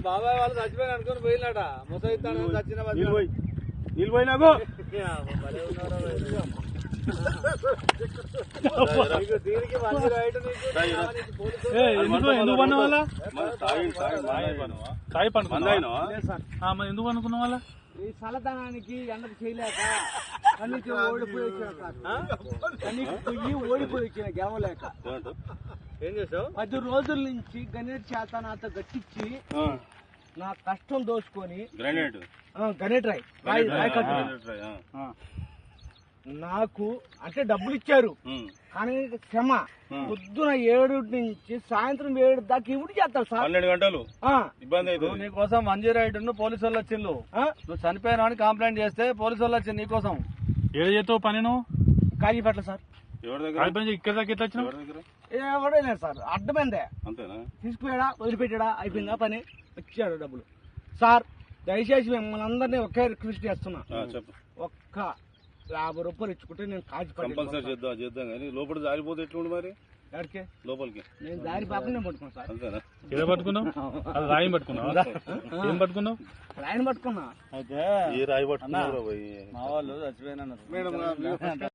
బాబాయ్ వాళ్ళు చచ్చిపోయిన అనుకుని పోయినట ముసైతాను చచ్చిన నీళ్ళు పోయినాకు ఎందుకు పన్న వాళ్ళ ఎందుకు అనుకున్న వాళ్ళ ఈ చల్లదనానికి ఎండకు చేయలేక కన్నీకి ఓడిపోయి వచ్చిన కన్నీకి పొయ్యి ఓడిపోయి వచ్చిన గెలవలేక ఏం చేసావు 10 రోజుల నుంచి గణేట్ చేత నాతో గట్టించి నా కష్టం దోచుకొని గణేట్ రాయ్ నాకు అంటే డబ్బులు ఇచ్చారు కానీ క్షమ పొద్దున 7 నుంచి సాయంత్రం 7 దాకా ఇవి చేస్తారు సార్ 12 గంటలు ఇబ్బంది అయితే నీకోసం మంజీరాయుడు పోలీసు వాళ్ళు వచ్చిండు నువ్వు చనిపోయినా అని కంప్లైంట్ చేస్తే పోలీసు వాళ్ళు వచ్చింది నీకోసం ఏడు చేస్తావు పని నువ్వు కాజీపేట సార్ ఇక్కడ దాకా ఎట్లా వచ్చినావు ఎవడలేదు సార్ అడ్డమైందే అంతేనా తీసుకుపోయాడా వదిలిపెట్టాడా అయిపోయిందా పని వచ్చాడు డబ్బులు సార్ దయచేసి మిమ్మల్ని అందరినీ ఒకే రిక్వెస్ట్ చేస్తున్నా ఒక్క 50 రూపాయలు ఇచ్చుకుంటే నేను కంపల్సరీ చేద్దాం కానీ లోపల జారిపోతే ఎట్లుండి మరి ఎక్కడికి లోపలికి నేను దారి పాపని నేను పట్టుకున్నా సార్ అంతేనా ఏదో పట్టుకున్నావు అది రాయి పట్టుకున్నావు ఏం పట్టుకున్నావు రాయిని పట్టుకున్నా అయితే ఏ రాయి పట్టుకున్నావు మా వాళ్ళు చచ్చిపోయినా